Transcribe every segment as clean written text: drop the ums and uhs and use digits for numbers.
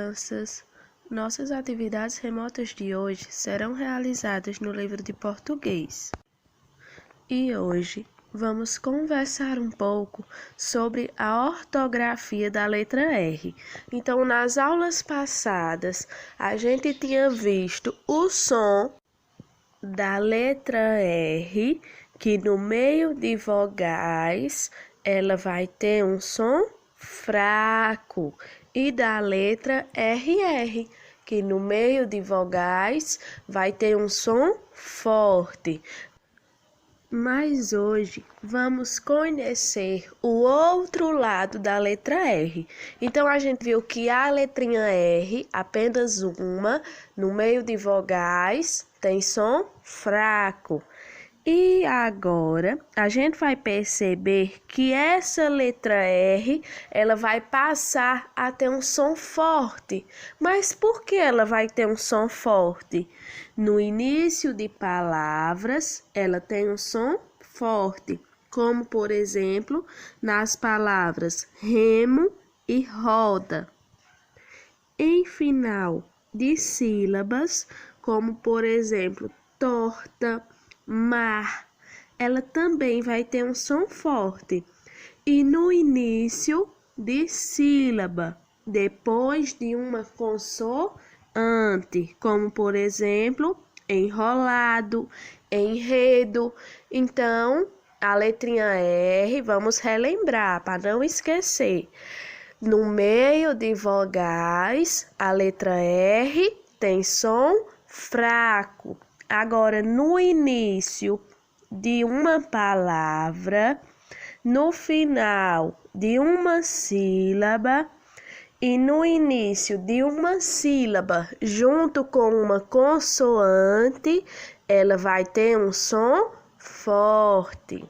crianças! Nossas atividades remotas de hoje serão realizadas no livro de português. E hoje vamos conversar um pouco sobre a ortografia da letra R. Então, nas aulas passadas, a gente tinha visto o som da letra R, que no meio de vogais ela vai ter um som fraco, e da letra RR, que no meio de vogais vai ter um som forte. Mas hoje vamos conhecer o outro lado da letra R. Então, a gente viu que a letrinha R, apenas uma, no meio de vogais, tem som fraco. E agora, a gente vai perceber que essa letra R, ela vai passar a ter um som forte. Mas por que ela vai ter um som forte? No início de palavras, ela tem um som forte, como, por exemplo, nas palavras remo e roda. Em final de sílabas, como, por exemplo, torta, mar, ela também vai ter um som forte. E no início de sílaba, depois de uma consoante, como por exemplo, enrolado, enredo. Então, a letrinha R, vamos relembrar para não esquecer. No meio de vogais, a letra R tem som fraco. Agora, no início de uma palavra, no final de uma sílaba e no início de uma sílaba junto com uma consoante, ela vai ter um som forte.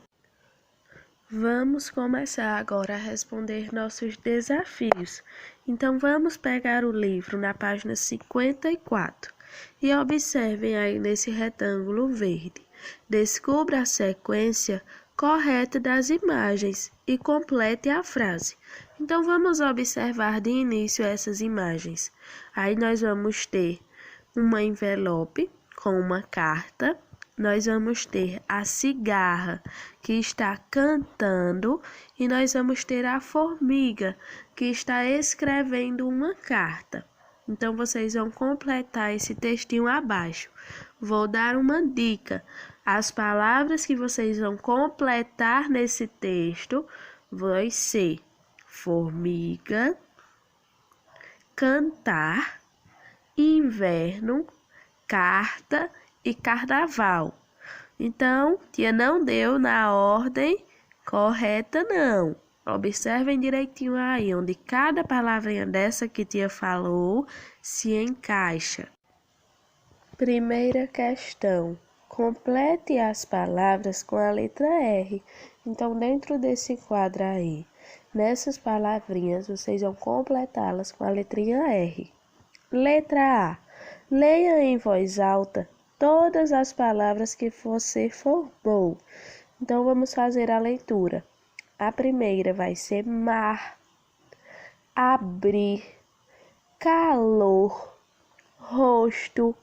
Vamos começar agora a responder nossos desafios. Então, vamos pegar o livro na página 54. E observem aí nesse retângulo verde. Descubra a sequência correta das imagens e complete a frase. Então, vamos observar de início essas imagens. Aí nós vamos ter uma envelope com uma carta. Nós vamos ter a cigarra que está cantando e nós vamos ter a formiga que está escrevendo uma carta. Então, vocês vão completar esse textinho abaixo. Vou dar uma dica. As palavras que vocês vão completar nesse texto vão ser formiga, cantar, inverno, carta e carnaval. Então, tia não deu na ordem correta, não. Observem direitinho aí, onde cada palavrinha dessa que tia falou se encaixa. Primeira questão. Complete as palavras com a letra R. Então, dentro desse quadro aí, nessas palavrinhas, vocês vão completá-las com a letrinha R. Letra A. Leia em voz alta todas as palavras que você formou. Então, vamos fazer a leitura. A primeira vai ser mar, abrir, calor, rosto,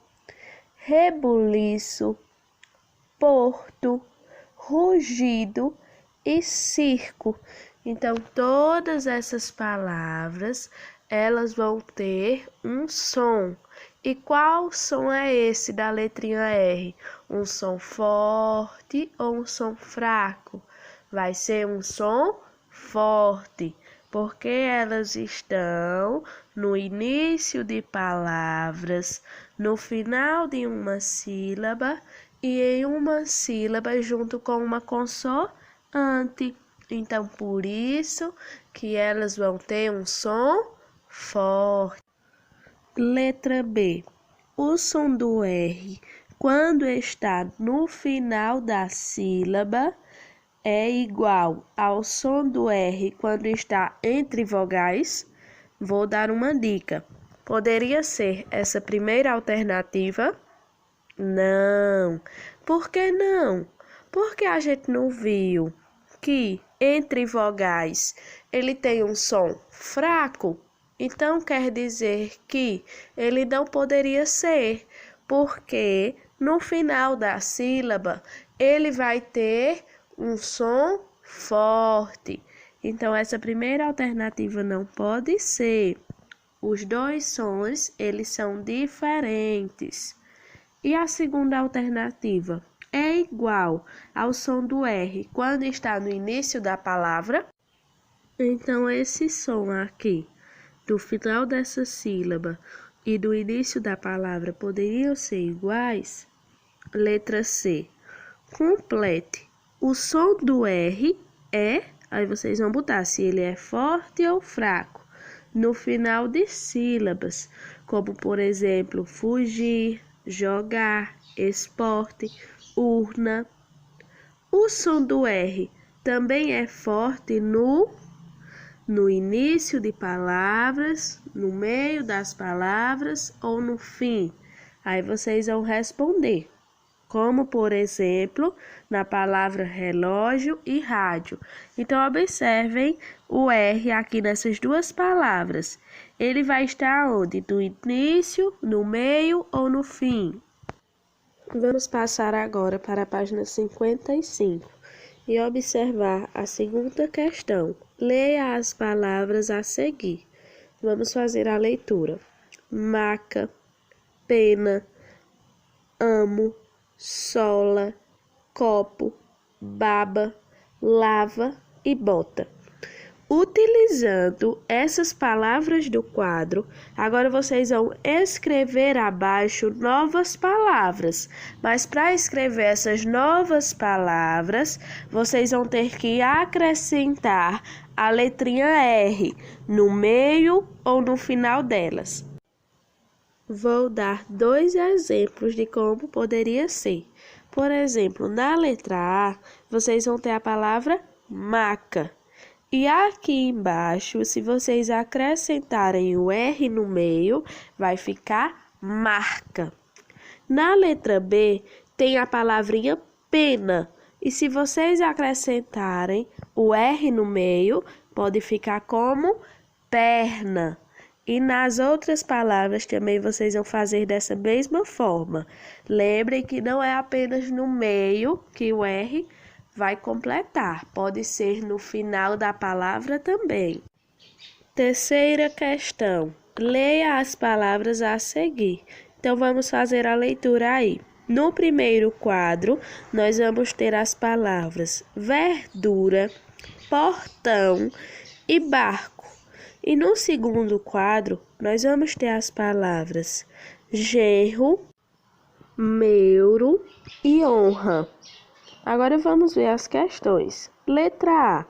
rebuliço, porto, rugido e circo. Então, todas essas palavras, elas vão ter um som. E qual som é esse da letrinha R? Um som forte ou um som fraco? Vai ser um som forte, porque elas estão no início de palavras, no final de uma sílaba e em uma sílaba junto com uma consoante. Então, por isso que elas vão ter um som forte. Letra B. O som do R, quando está no final da sílaba, é igual ao som do R quando está entre vogais? Vou dar uma dica. Poderia ser essa primeira alternativa? Não. Por que não? Porque a gente não viu que entre vogais ele tem um som fraco. Então quer dizer que ele não poderia ser, porque no final da sílaba ele vai ter um som forte. Então essa primeira alternativa não pode ser. Os dois sons, eles são diferentes. E a segunda alternativa é igual ao som do R quando está no início da palavra. Então esse som aqui do final dessa sílaba e do início da palavra poderiam ser iguais? Letra C. Complete. O som do R é, aí vocês vão botar se ele é forte ou fraco, no final de sílabas, como por exemplo, fugir, jogar, esporte, urna. O som do R também é forte no início de palavras, no meio das palavras ou no fim. Aí vocês vão responder. Como, por exemplo, na palavra relógio e rádio. Então, observem o R aqui nessas duas palavras. Ele vai estar onde? No início, no meio ou no fim? Vamos passar agora para a página 55 e observar a segunda questão. Leia as palavras a seguir. Vamos fazer a leitura. Maca, pena, amo, sola, copo, baba, lava e bota. Utilizando essas palavras do quadro, agora vocês vão escrever abaixo novas palavras. Mas para escrever essas novas palavras, vocês vão ter que acrescentar a letrinha R no meio ou no final delas. Vou dar 2 exemplos de como poderia ser. Por exemplo, na letra A, vocês vão ter a palavra maca. E aqui embaixo, se vocês acrescentarem o R no meio, vai ficar marca. Na letra B, tem a palavrinha pena. E se vocês acrescentarem o R no meio, pode ficar como perna. E nas outras palavras também vocês vão fazer dessa mesma forma. Lembrem que não é apenas no meio que o R vai completar, pode ser no final da palavra também. Terceira questão. Leia as palavras a seguir. Então vamos fazer a leitura aí. No primeiro quadro, nós vamos ter as palavras verdura, portão e barco. E no segundo quadro, nós vamos ter as palavras genro, meuro e honra. Agora vamos ver as questões. Letra A.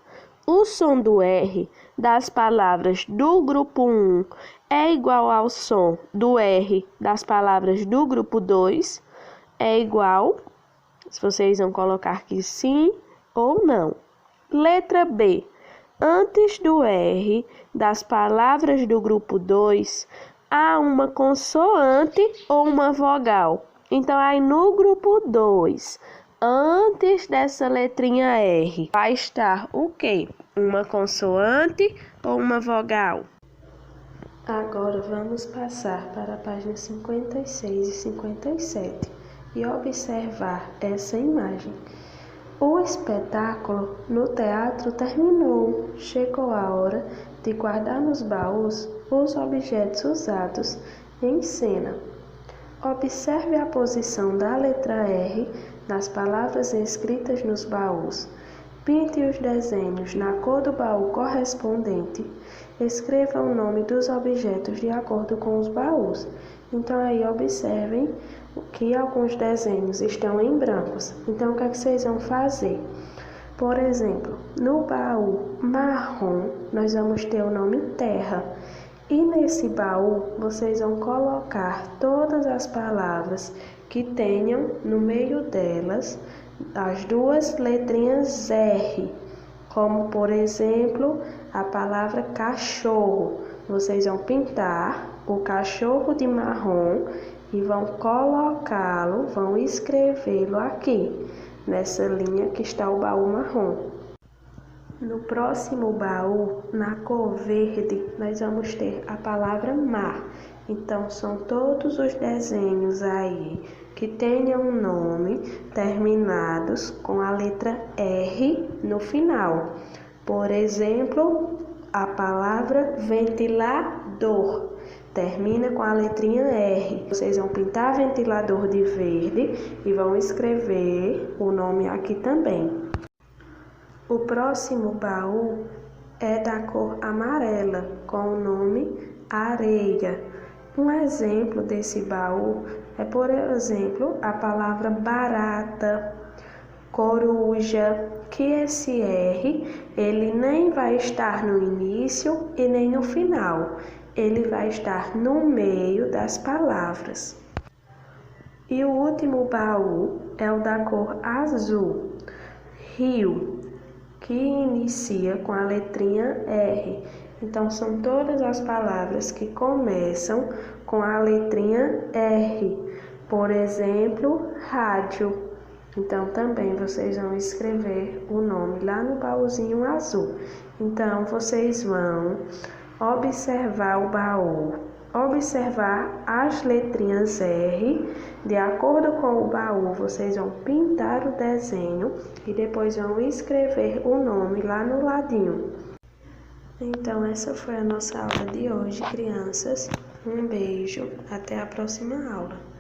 O som do R das palavras do grupo 1 é igual ao som do R das palavras do grupo 2? É igual? Se vocês vão colocar aqui sim ou não. Letra B. Antes do R das palavras do grupo 2, há uma consoante ou uma vogal. Então, aí no grupo 2, antes dessa letrinha R, vai estar o quê? Uma consoante ou uma vogal? Agora vamos passar para a página 56 e 57 e observar essa imagem. O espetáculo no teatro terminou. Chegou a hora de guardar nos baús os objetos usados em cena. Observe a posição da letra R nas palavras escritas nos baús. Pinte os desenhos na cor do baú correspondente. Escreva o nome dos objetos de acordo com os baús. Então, aí observem que alguns desenhos estão em brancos. Então, o que é que vocês vão fazer? Por exemplo, no baú marrom, nós vamos ter o nome terra. E nesse baú, vocês vão colocar todas as palavras que tenham no meio delas as duas letrinhas R. Como, por exemplo, a palavra cachorro. Vocês vão pintar o cachorro de marrom e vão colocá-lo, vão escrevê-lo aqui, nessa linha que está o baú marrom. No próximo baú, na cor verde, nós vamos ter a palavra mar. Então, são todos os desenhos aí que tenham um nome terminados com a letra R no final. Por exemplo, a palavra ventilador termina com a letrinha R. Vocês vão pintar ventilador de verde e vão escrever o nome aqui também. O próximo baú é da cor amarela, com o nome areia. Um exemplo desse baú é, por exemplo, a palavra barata, coruja, que esse R, ele nem vai estar no início e nem no final. Ele vai estar no meio das palavras. E o último baú é o da cor azul, rio, que inicia com a letrinha R. Então, são todas as palavras que começam com a letrinha R. Por exemplo, rádio. Então, também vocês vão escrever o nome lá no baúzinho azul. Então, vocês vão observar o baú, observar as letrinhas R. De acordo com o baú, vocês vão pintar o desenho e depois vão escrever o nome lá no ladinho. Então, essa foi a nossa aula de hoje, crianças. Um beijo, até a próxima aula.